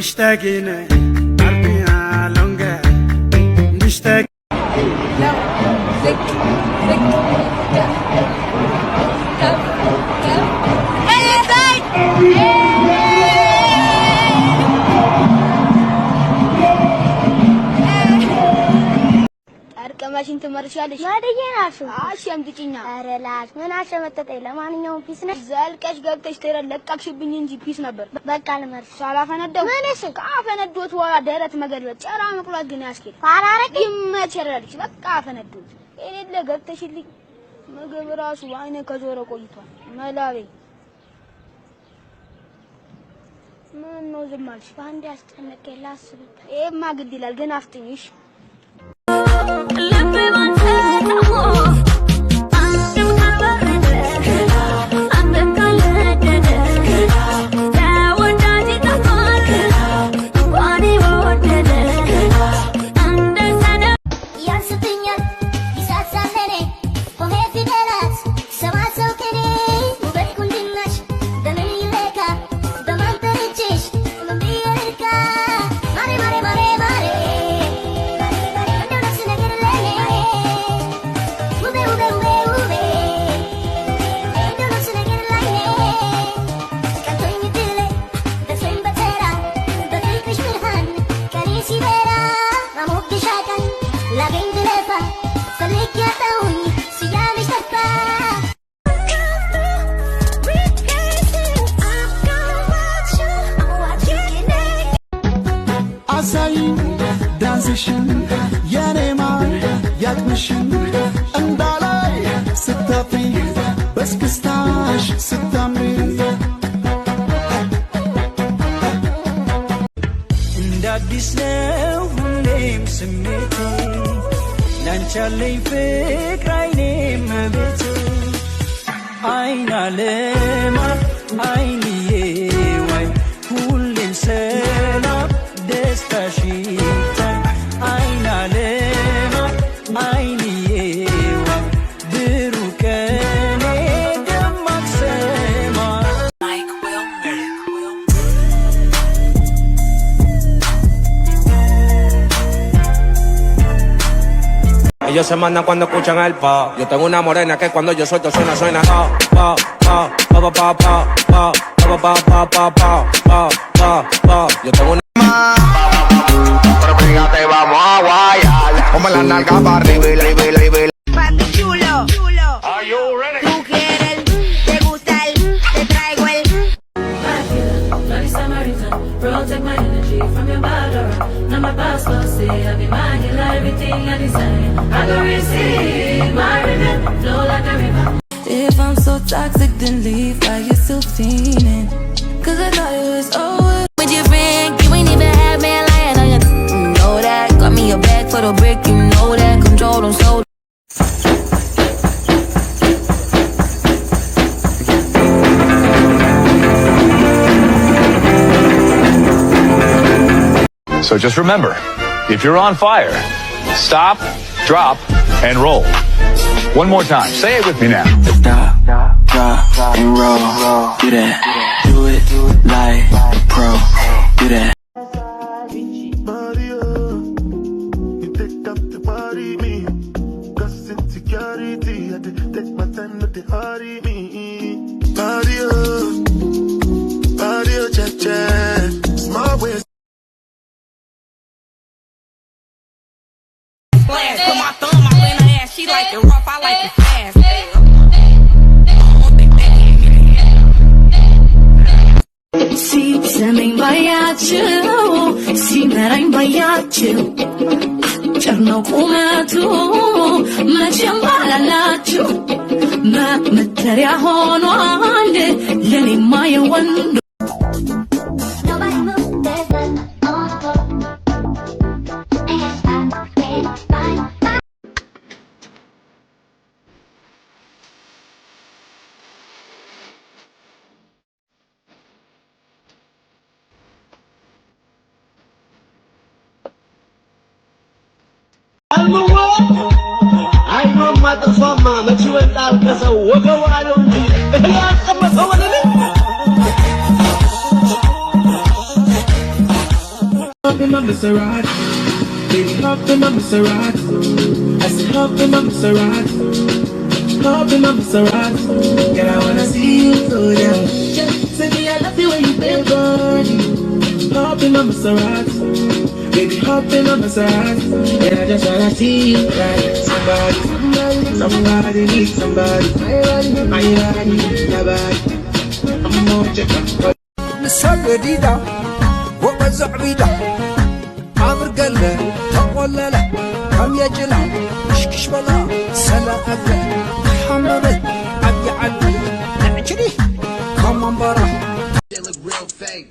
مشتاقين عربية لونجا مشتاق لو زك زك ማሽን ትመርሻለሽ ማደየናሹ አሽምጥጭኛ አረላሽ ምን አሸመጠጠኝ ለማንኛውም ፒስ ነሽ ዘልቀሽ ገብተሽ ተለቀቅሽብኝ እንጂ ፒስ ነበር በቃ ልመርሽ ሳላፈነደው ምን እሺ ካፈነዶት በኋላ ደረት መገልበጥ ጨራ መቁላት ግን ያስኬድ አራረቅ ይመቸራልሽ በቃ አፈነዶት እኔ ገብተሽልኝ ምግብ ራሱ አይኔ ከዞረ ቆይቷል መላቤ ምን ነው ዝም አልሽ ባንዴ አስጨነቀኝ ላስብበት ይሄማ ግድ ይላል ግን አፍጥኝሽ የኔማር ያጥምሽን እንዳላይ ስታፊ በስክስታሽ ስታምሪ እንደ አዲስ ነው ሁሌም ስሜቴ ላንቺ ያለኝ ፍቅር አይኔም ቤቴ አይናለማ አይንዬ ወይ ሁሌም ሰላም ደስታሽ Ellos se mandan cuando escuchan el pop. Yo tengo una morena que cuando yo suelto suena, suena pop, pop, pop, pop, pop, pop, pop, pop, pop, pop, pop, pop, pop, pop. Yo tengo una pero fíjate, vamos a guayar. Como la nalga para arriba, arriba. Papi chulo, chulo. Are you ready? Tú quieres, te gusta el, te traigo el. Protect my energy from your bother. Now my boss will say I be my healer, everything I desire. I go receive my rhythm, flow like a river. If I'm so toxic, then leave while you're still feeling. Cause I thought it was over. With your friend, you ain't even have me lying on your you know that. Got me a bag for the brick, you know that. Control them so. So just remember, if you're on fire, stop, drop, and roll. One more time. Say it with me now. Stop, drop, and roll. Do that. Do it like pro. Do that. Mario, you picked up the body me. Cause insecurity, I did take my time with the hurry me. Mario, cha-cha, small ways. Put my thumb all in her ass. She like it rough, I like it fast. ሲሰማኝ ባያቸው ሲመራኝ ባያቸው አጭር ነው ቁመቱ መቼም ባላላችሁ መመተሪያ ሆኗል ለኔማ የወንዱ I know ማጥፋማ መች ወጣል ከሰው ወገው አለው እንጂ እህል ያስቀመጠው ወለለ Maserati. Baby, hop in my Maserati. I said hop in my Maserati. Hop in my Maserati. Girl, I wanna see you go down. Say me I love you when you bend body. Hop in my Maserati. Baby, hop in my Maserati. And I just wanna see you ride. Somebody needs somebody. My body needs somebody. I'm more check out. مسجديدا وقزع بيدا عمر قلة تقولله كم يجلا مشكش بلا سلا أبدا حمرت عبي عبي نعجري كمان برا They look real fake.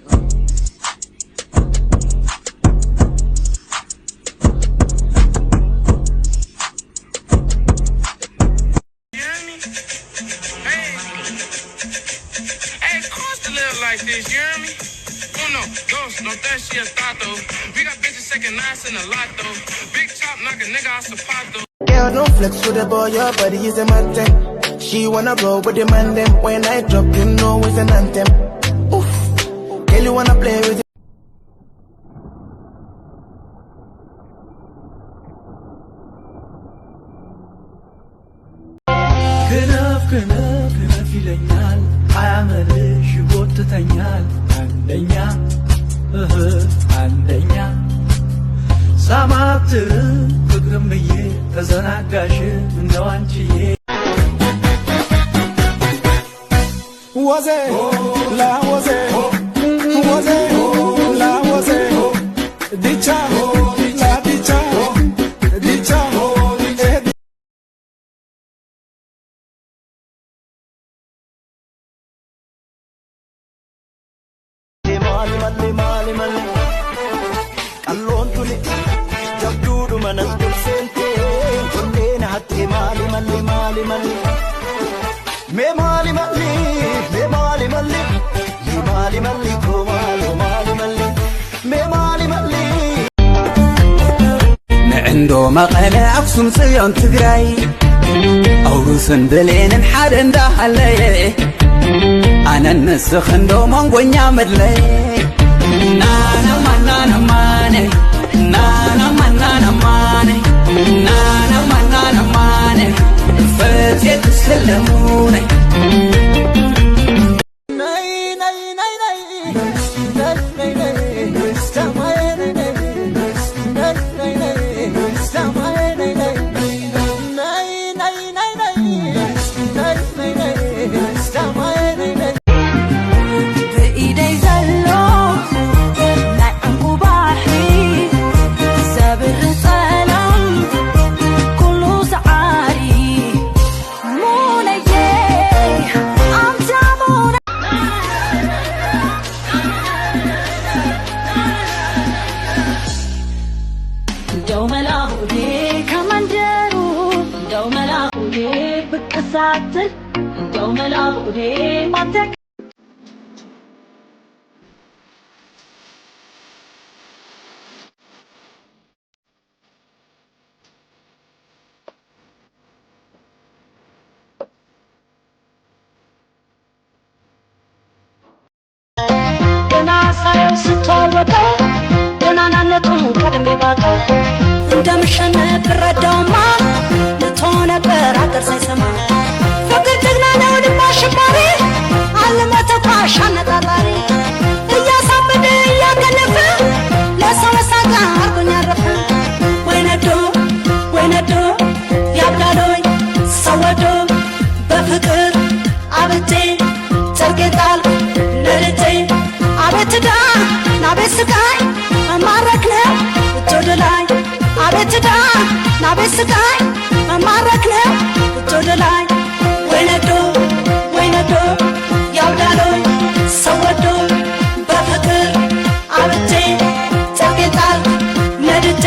Like this, you hear me? Uno, dos, no tres, she a tato. We got bitches second nights in a lot though. Big chop, knock a nigga out zapato. Girl, don't flex with the boy, your body is a man thing. She wanna roll with the man them. When I drop, you know it's an anthem. Oof, girl, you wanna play with it. كنف ይለኛል አያመልሽ ይጎትተኛል አንደኛ ሳማትር ፍቅርምዬ ተዘናጋሽ እንደው አንቺዬ ወዜ ላወዜ ወዜ ላወዜ ዲቻ ላዲቻ ዲቻ عندو مقالة أقسم صيون تقراي أورسن بلين حد انده علي أنا النسخ اندو منقون يامد لي نانا منانا ماني نانا منانا ماني نانا منانا ماني فتيت تسلموني እንደምሸነፍ ረዳውማ ልትሆነ በራቀር ሳይሰማ ፍቅር ጀግና ነው ልባ አሸባሪ አለመተኳሽ አነጣጣሪ እያሳበደ እያገለፈ ለሰው ሳቃ አርጎኝ ያረፈ ወይነዶ ያብዳሎኝ ሰወዶ በፍቅር አብቴ ጨርቄን ጣልኩ ለልጄ አቤት ዳ ናቤት ስቃይ መማረክነው እጅ ወደ ላይ አቤት ዳ ናቤት ስቃይ መማረክነው እጅ ወደ ላይ ወይነዶ ያብዳሎኝ ሰወዶ በፍቅር አብቴ ጨርቄን ጣልኩ ለልጄ